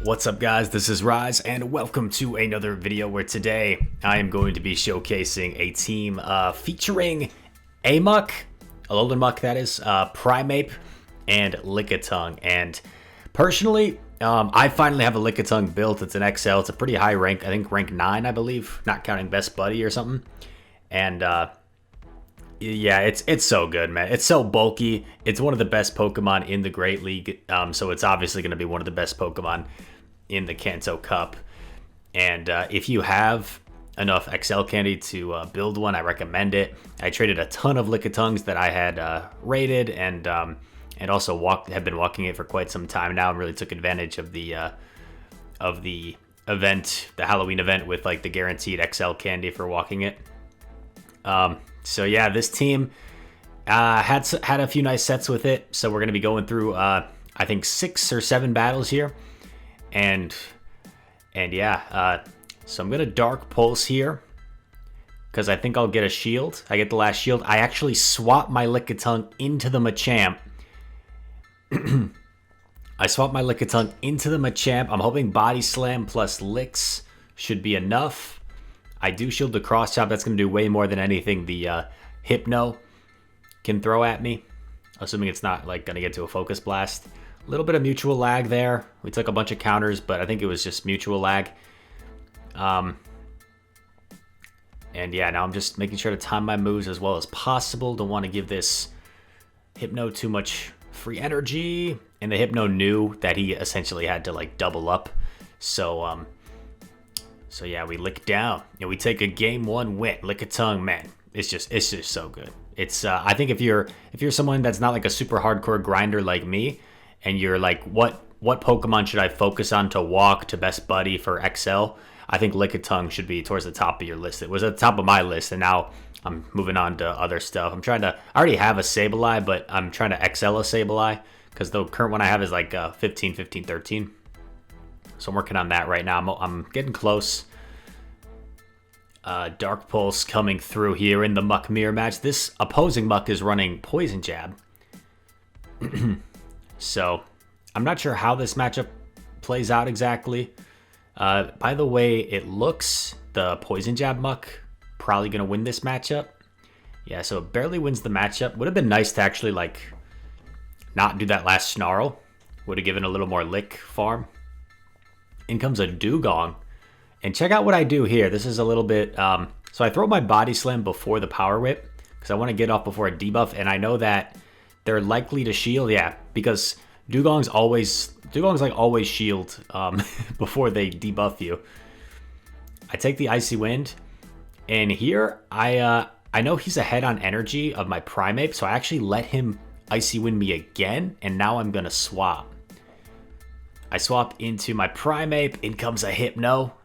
What's up guys, this is Rise and welcome to another video where today I am going to be showcasing a team featuring Amok, Alolan Muck that is, Primeape, and Lickitung. And personally, I finally have a Lickitung built. It's an XL, it's a pretty high rank, I think rank 9 I believe, not counting Best Buddy or something. And yeah, it's so good, man. It's so bulky. It's one of the best Pokemon in the Great League, so it's obviously going to be one of the best Pokemon in the Kanto Cup. And if you have enough XL candy to build one, I recommend it. I traded a ton of Lickitungs that I had rated and also have been walking it for quite some time now, and really took advantage of the event, the Halloween event with like the guaranteed XL candy for walking it. So yeah, this team had a few nice sets with it. So we're going to be going through, I think 6 or 7 battles here. And yeah, so I'm going to Dark Pulse here because I think I'll get a shield. I get the last shield. I actually swap my Lickitung into the Machamp. I swap my Lickitung into the Machamp. I'm hoping Body Slam plus Licks should be enough. I do shield the Cross Chop. That's going to do way more than anything the Hypno can throw at me, assuming it's not like going to get to a Focus Blast. A little bit of mutual lag there. We took a bunch of counters, but I think it was just mutual lag. And yeah, now I'm just making sure to time my moves as well as possible. Don't want to give this Hypno too much free energy. And the Hypno knew that he essentially had to like double up. So yeah, we lick down and we take a game 1 win. Lickitung, man, it's just so good. It's I think if you're someone that's not like a super hardcore grinder like me, and you're like, what Pokemon should I focus on to walk to Best Buddy for XL? I think Lickitung should be towards the top of your list. It was at the top of my list, and now I'm moving on to other stuff. I already have a Sableye, but I'm trying to XL a Sableye because the current one I have is like 15, 13. So I'm working on that right now. I'm getting close. Dark Pulse coming through here in the Muck Mirror match. This opposing Muck is running Poison Jab. So I'm not sure how this matchup plays out exactly. By the way, it looks the Poison Jab Muck probably going to win this matchup. Yeah, so it barely wins the matchup. Would have been nice to actually like not do that last Snarl. Would have given a little more lick farm. In comes a Dugong. And check out what I do here. This is a little bit... so I throw my Body Slam before the Power Whip because I want to get off before a debuff. And I know that they're likely to shield. Yeah, because Dugong's like always shield before they debuff you. I take the Icy Wind. And here, I know he's ahead on energy of my Primeape. So I actually let him Icy Wind me again. And now I'm going to swap. I swap into my Primeape. In comes a Hypno.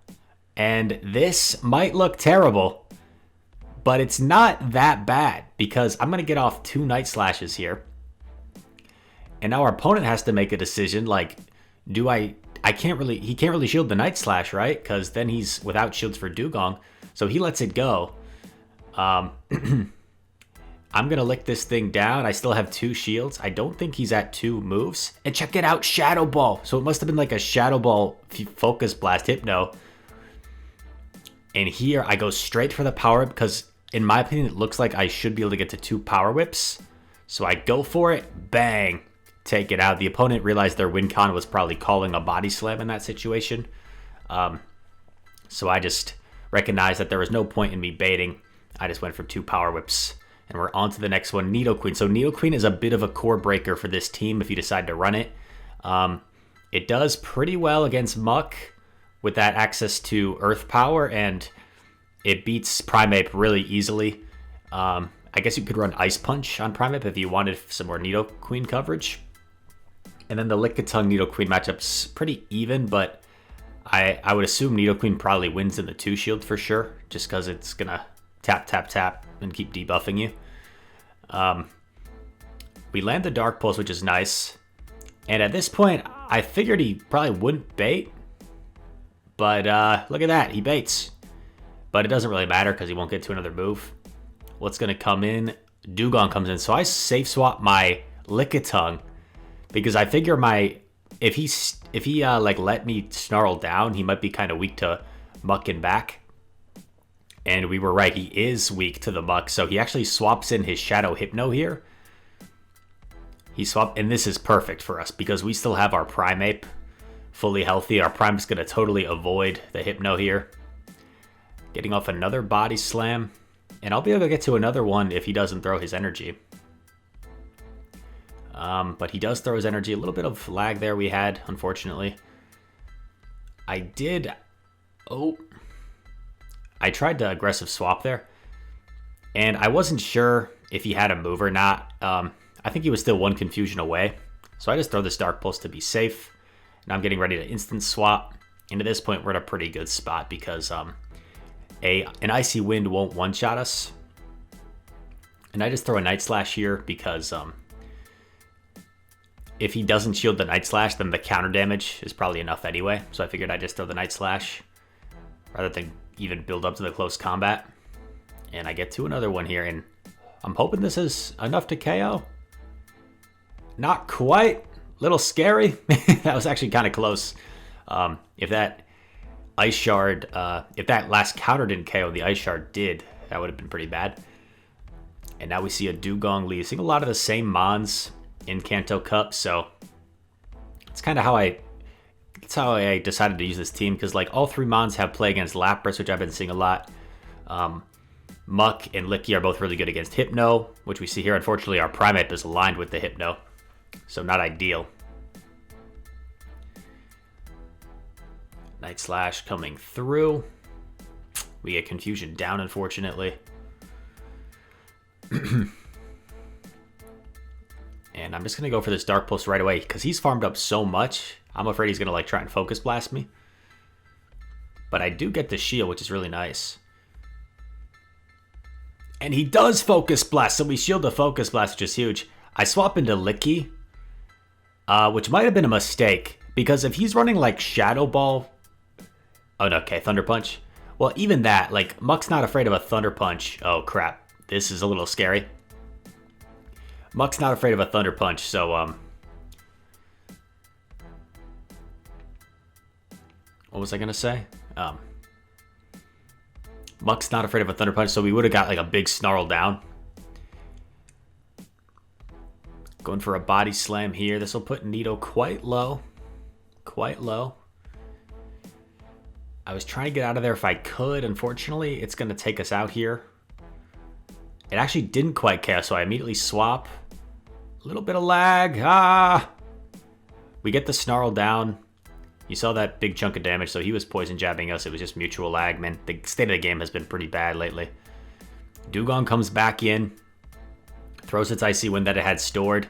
And this might look terrible, but it's not that bad because I'm going to get off 2 Night Slashes here. And now our opponent has to make a decision like, he can't really shield the Night Slash, right? Because then he's without shields for Dugong. So he lets it go. I'm going to lick this thing down. I still have 2 shields. I don't think he's at 2 moves. And check it out, Shadow Ball. So it must have been like a Shadow Ball Focus Blast Hypno. And here I go straight for the Power Whip because in my opinion, it looks like I should be able to get to 2 Power Whips. So I go for it. Bang. Take it out. The opponent realized their win con was probably calling a Body Slam in that situation. So I just recognized that there was no point in me baiting. I just went for 2 Power Whips. And we're on to the next one, Nidoqueen. So Nidoqueen is a bit of a core breaker for this team if you decide to run it. It does pretty well against Muck with that access to Earth Power, and it beats Primeape really easily. I guess you could run Ice Punch on Primeape if you wanted some more Nidoqueen coverage. And then the Lickitung Nidoqueen matchup's pretty even, but I would assume Nidoqueen probably wins in the 2 shield for sure, just because it's going to tap, tap, tap, and keep debuffing you. We land the Dark Pulse, which is nice. And at this point, I figured he probably wouldn't bait. But look at that, he baits. But it doesn't really matter because he won't get to another move. What's going to come in? Dugong comes in. So I safe swap my Lickitung because I figure my if he like let me snarl down, he might be kind of weak to mucking back. And we were right, he is weak to the muck, so he actually swaps in his Shadow Hypno here. He swapped, and this is perfect for us because we still have our Primeape fully healthy. Our Prime's going to totally avoid the Hypno here. Getting off another Body Slam, and I'll be able to get to another one if he doesn't throw his energy. But he does throw his energy. A little bit of lag there we had, unfortunately. I tried to aggressive swap there, and I wasn't sure if he had a move or not. I think he was still one confusion away, so I just throw this Dark Pulse to be safe. Now I'm getting ready to instant swap, and at this point we're in a pretty good spot because an Icy Wind won't one-shot us. And I just throw a Night Slash here because if he doesn't shield the Night Slash, then the counter damage is probably enough anyway. So I figured I'd just throw the Night Slash rather than even build up to the close combat. And I get to another one here, and I'm hoping this is enough to KO. Not quite. Little scary. That was actually kind of close. If that Ice Shard, if that last counter didn't KO, the Ice Shard did. That would have been pretty bad. And now we see a Dugong Lee. Seeing a lot of the same Mons in Kanto Cup, so it's kind of how I decided to use this team, because like all three Mons have play against Lapras, which I've been seeing a lot. Muck and Licky are both really good against Hypno, which we see here. Unfortunately, our Primeape is aligned with the Hypno, so not ideal. Night Slash coming through. We get Confusion down, unfortunately. And I'm just going to go for this Dark Pulse right away because he's farmed up so much. I'm afraid he's going to like try and Focus Blast me. But I do get the shield, which is really nice. And he does Focus Blast, so we shield the Focus Blast, which is huge. I swap into Licky, which might have been a mistake, because if he's running like Shadow Ball... Oh, no, okay, Thunder Punch. Well, even that, like, Muck's not afraid of a Thunder Punch. Oh, crap. This is a little scary. Muck's not afraid of a Thunder Punch, so, what was I going to say? Muck's not afraid of a Thunder Punch, so we would have got, like, a big Snarl down. Going for a Body Slam here. This will put Nido quite low. Quite low. I was trying to get out of there if I could. Unfortunately, it's going to take us out here. It actually didn't quite KO, so I immediately swap. A little bit of lag. We get the Snarl down. You saw that big chunk of damage, so he was poison jabbing us. It was just mutual lag, man. The state of the game has been pretty bad lately. Dugong comes back in. Throws its Icy Wind that it had stored.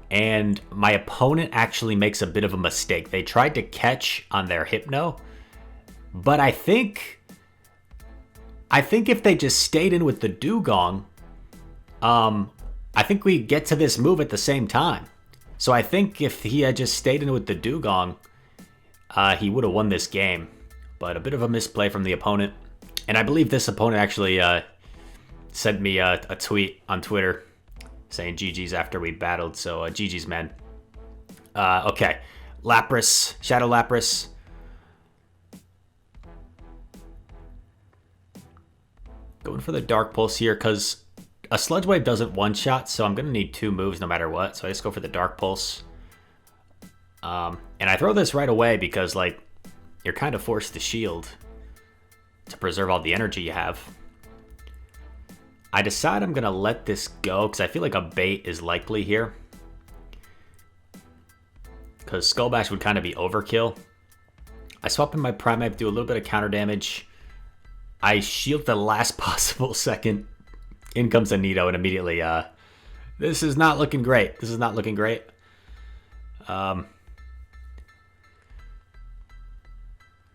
And my opponent actually makes a bit of a mistake. They tried to catch on their Hypno. But I think if they just stayed in with the Dugong, I think we get to this move at the same time. So I think if he had just stayed in with the Dugong, he would have won this game. But a bit of a misplay from the opponent. And I believe this opponent actually sent me a tweet on Twitter saying GG's after we battled. So GG's, man. Okay. Lapras. Shadow Lapras. Going for the Dark Pulse here because a Sludge Wave doesn't one-shot, so I'm going to need two moves no matter what. So I just go for the Dark Pulse. And I throw this right away because, like, you're kind of forced to shield to preserve all the energy you have. I decide I'm going to let this go because I feel like a bait is likely here. Because Skull Bash would kind of be overkill. I swap in my Primeape, do a little bit of counter damage. I shield the last possible second. In comes a Nido, and immediately, this is not looking great. This is not looking great.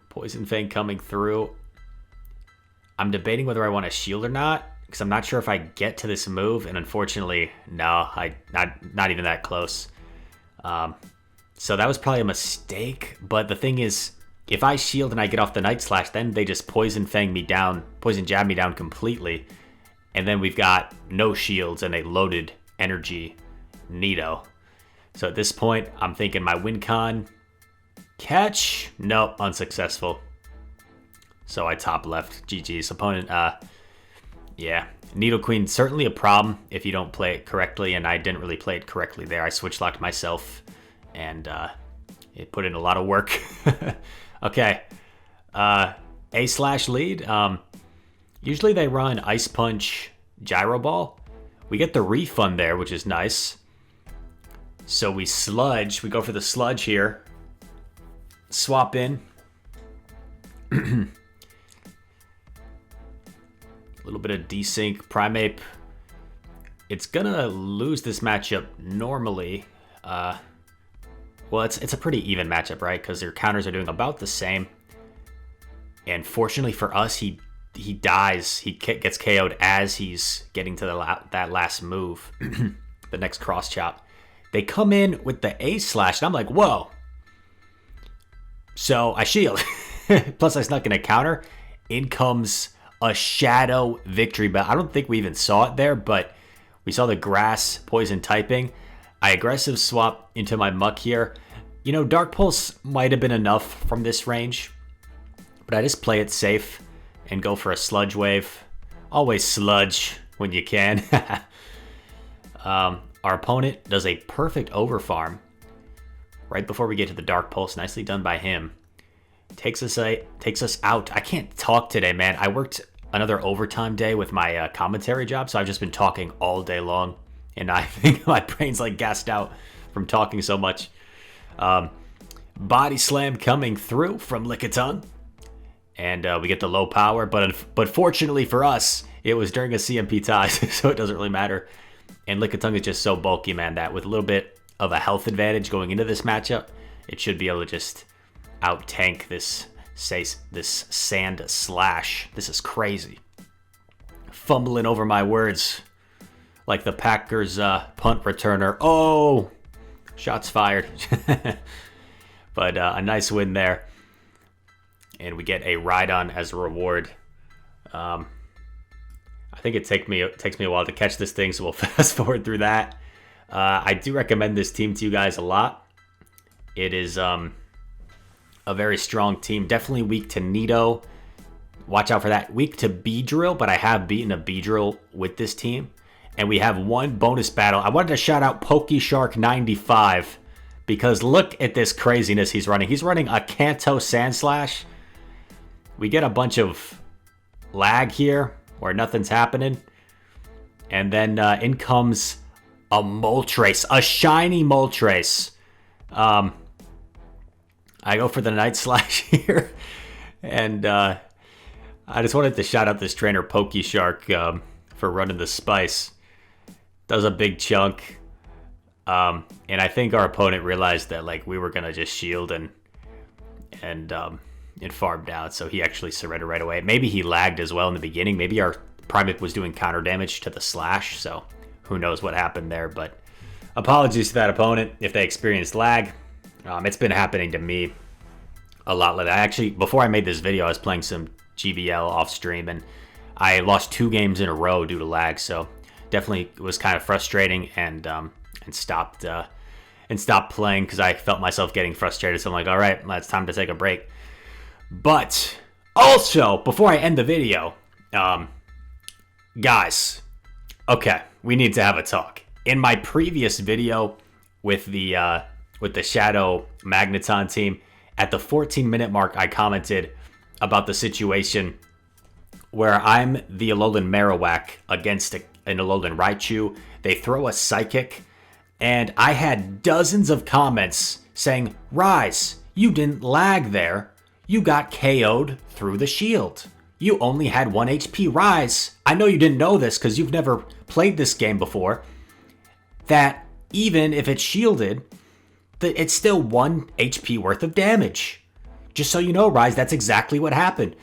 Poison Fang coming through. I'm debating whether I want to shield or not, because I'm not sure if I get to this move, and unfortunately, no, not even that close. So that was probably a mistake, but the thing is, if I shield and I get off the Night Slash, then they just Poison Fang me down, Poison Jab me down completely. And then we've got no shields and a loaded energy Nido. So at this point, I'm thinking my win con. Catch? Nope, unsuccessful. So I top left. GG's. Opponent, yeah. Nidoqueen, certainly a problem if you don't play it correctly, and I didn't really play it correctly there. I switch locked myself, and it put in a lot of work. Okay. A/ lead. Usually they run Ice Punch, Gyro Ball. We get the refund there, which is nice. So we sludge. We go for the sludge here. Swap in. A little bit of desync. Primeape. It's gonna lose this matchup normally. Well, it's a pretty even matchup, right? Because their counters are doing about the same. And fortunately for us, he dies. He gets KO'd as he's getting to that last move. The next cross chop. They come in with the A/, and I'm like, whoa. So I shield. Plus I snuck in a counter. In comes a Shadow Victory Bell. I don't think we even saw it there, but we saw the grass poison typing. I aggressive swap into my Muck here. You know, Dark Pulse might have been enough from this range, but I just play it safe and go for a Sludge Wave. Always sludge when you can. Our opponent does a perfect overfarm right before we get to the Dark Pulse. Nicely done by him. Takes us out. I can't talk today, man. I worked another overtime day with my commentary job, so I've just been talking all day long, and I think my brain's like gassed out from talking so much. Body slam coming through from Lickitung, and we get the low power, but fortunately for us, it was during a CMP tie, so it doesn't really matter. And Lickitung is just so bulky, man, that with a little bit of a health advantage going into this matchup, it should be able to just out-tank this sand slash. This is crazy. Fumbling over my words like the Packers punt returner. Oh! Shots fired. But a nice win there. And we get a Rhydon as a reward. I think it takes me a while to catch this thing, so we'll fast forward through that. I do recommend this team to you guys a lot. It is a very strong team. Definitely weak to Nido. Watch out for that. Weak to Beedrill, but I have beaten a Beedrill with this team. And we have one bonus battle. I wanted to shout out PokeShark95 because look at this craziness he's running. He's running a Kanto Sandslash. We get a bunch of lag here where nothing's happening. And then in comes a Moltres, a shiny Moltres. I go for the Night Slash here. And I just wanted to shout out this trainer, PokeShark, for running the Spice. Does a big chunk. And I think our opponent realized that like we were going to just shield and farmed out. So he actually surrendered right away. Maybe he lagged as well in the beginning. Maybe our Primeape was doing counter damage to the Slash. So who knows what happened there. But apologies to that opponent if they experienced lag. It's been happening to me a lot lately. Actually, before I made this video, I was playing some GBL off stream, and I lost 2 games in a row due to lag. So definitely was kind of frustrating, and stopped playing because I felt myself getting frustrated. So I'm like, all right, it's time to take a break. But also, before I end the video, guys, okay, we need to have a talk. In my previous video with the Shadow Magneton team, at the 14-minute mark, I commented about the situation where I'm the Alolan Marowak against an Alolan Raichu. They throw a Psychic, and I had dozens of comments saying, Rise, you didn't lag there. You got KO'd through the shield. You only had 1 HP. Rise, I know you didn't know this because you've never played this game before, that even if it's shielded, it's still 1 HP worth of damage. Just so you know, Rise, that's exactly what happened.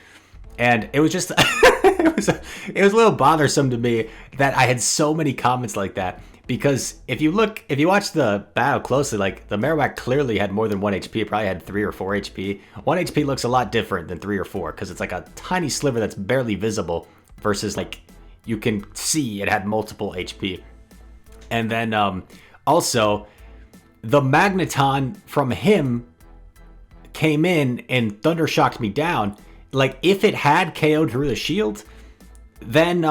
And it was just, it was a little bothersome to me that I had so many comments like that. Because if you watch the battle closely, like the Marowak clearly had more than 1 HP. It probably had 3 or 4 HP. 1 HP looks a lot different than 3 or 4 because it's like a tiny sliver that's barely visible versus like you can see it had multiple HP. And then also, the Magneton from him came in and Thunder Shocked me down. Like, if it had KO'd through the shield, then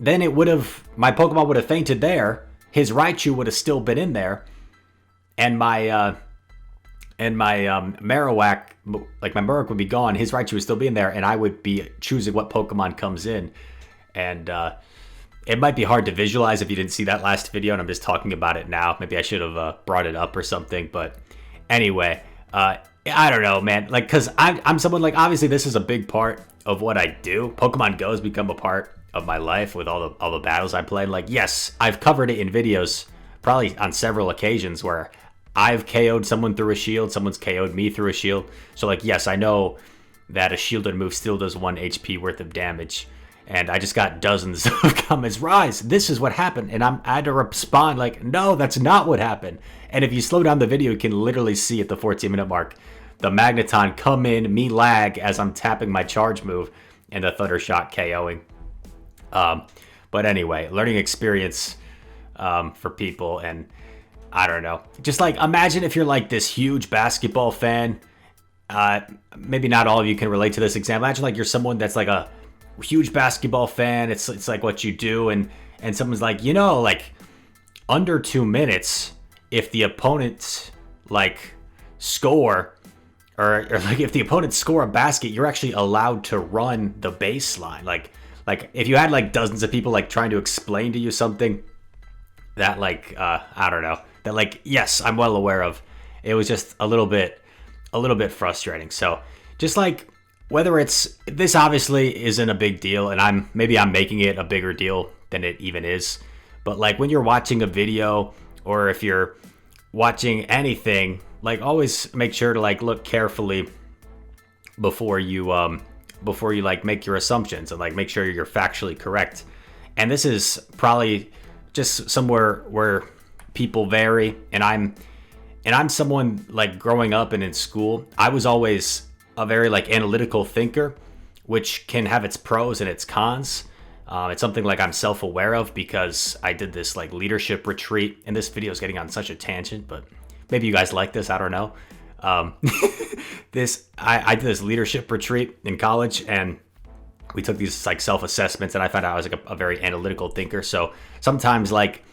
it would have, my Pokemon would have fainted there. His Raichu would have still been in there, and my Marowak, like my Marowak would be gone. His Raichu would still be in there, and I would be choosing what Pokemon comes in. And it might be hard to visualize if you didn't see that last video, and I'm just talking about it now. Maybe I should have brought it up or something. But anyway, I don't know, man. Like, because I'm someone, like, obviously this is a big part of what I do. Pokemon Go has become a part of my life with all the battles I play. Like, yes, I've covered it in videos, probably on several occasions, where I've KO'd someone through a shield, someone's KO'd me through a shield. So, like, yes, I know that a shielded move still does 1 HP worth of damage. And I just got dozens of comments, Rise, this is what happened. And I had to respond like, no, that's not what happened. And if you slow down the video, you can literally see at the 14-minute mark the Magneton come in, me lag as I'm tapping my charge move, and the Thunder Shock KOing. But anyway, learning experience for people. And I don't know. Just like, imagine if you're like this huge basketball fan. Maybe not all of you can relate to this example. Imagine like you're someone that's like a huge basketball fan. It's like what you do, and someone's like, you know, like under 2 minutes, if the opponents like score, or like if the opponents score a basket, you're actually allowed to run the baseline. Like if you had like dozens of people like trying to explain to you something that like I don't know, that like, yes, I'm well aware of, it was just a little bit frustrating. So just like, whether it's, this obviously isn't a big deal, and I'm making it a bigger deal than it even is. But like when you're watching a video, or if you're watching anything, like always make sure to like look carefully before you like make your assumptions, and like make sure you're factually correct. And this is probably just somewhere where people vary, and I'm someone like growing up and in school, I was always a very like analytical thinker, which can have its pros and its cons. It's something like I'm self-aware of, because I did this like leadership retreat, and this video is getting on such a tangent, but maybe you guys like this, I don't know. I did this leadership retreat in college, and we took these like self-assessments, and I found out I was like a very analytical thinker. So sometimes like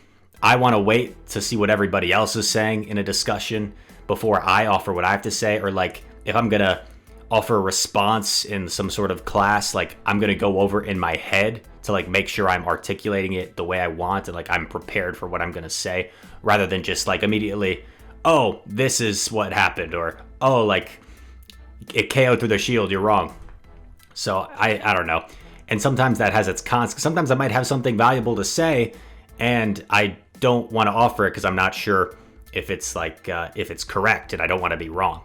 I want to wait to see what everybody else is saying in a discussion before I offer what I have to say, or like if I'm gonna offer a response in some sort of class, like I'm gonna go over in my head to like make sure I'm articulating it the way I want, and like I'm prepared for what I'm gonna say, rather than just like immediately, oh, this is what happened, or oh, like it KO'd through the shield, you're wrong. So I don't know. And sometimes that has its cons. Sometimes I might have something valuable to say, and I don't want to offer it because I'm not sure if it's like if it's correct, and I don't want to be wrong.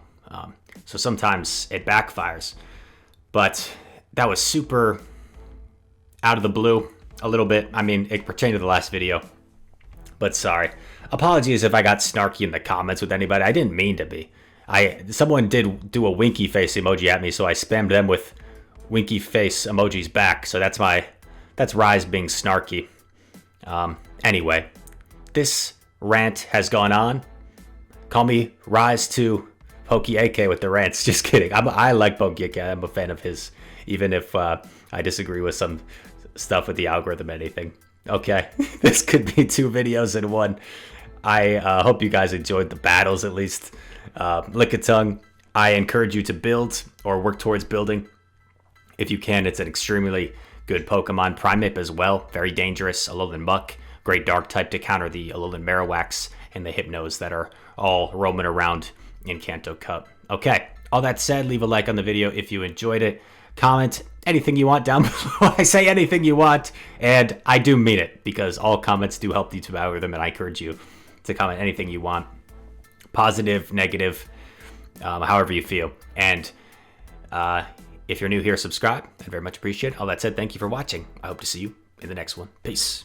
So sometimes it backfires. But that was super out of the blue a little bit. I mean, it pertained to the last video. But sorry. Apologies if I got snarky in the comments with anybody. I didn't mean to be. Someone did do a winky face emoji at me, so I spammed them with winky face emojis back. So that's Rise being snarky. Anyway, this rant has gone on. Call me Rise to Pokey AK with the rants. Just kidding. I like Pokey AK. I'm a fan of his, even if I disagree with some stuff with the algorithm and anything. Okay, this could be 2 videos in one. I hope you guys enjoyed the battles at least. Lickitung, I encourage you to build or work towards building. If you can, it's an extremely good Pokemon. Primeape as well, very dangerous. Alolan Muck, great dark type to counter the Alolan Marowaks and the Hypnos that are all roaming around in Kanto Cup. Okay, all that said, leave a like on the video if you enjoyed it. Comment anything you want down below. I say anything you want, and I do mean it, because all comments do help the YouTube algorithm, and I encourage you to comment anything you want. Positive, negative, however you feel. And if you're new here, subscribe. I'd very much appreciate it. All that said, thank you for watching. I hope to see you in the next one. Peace.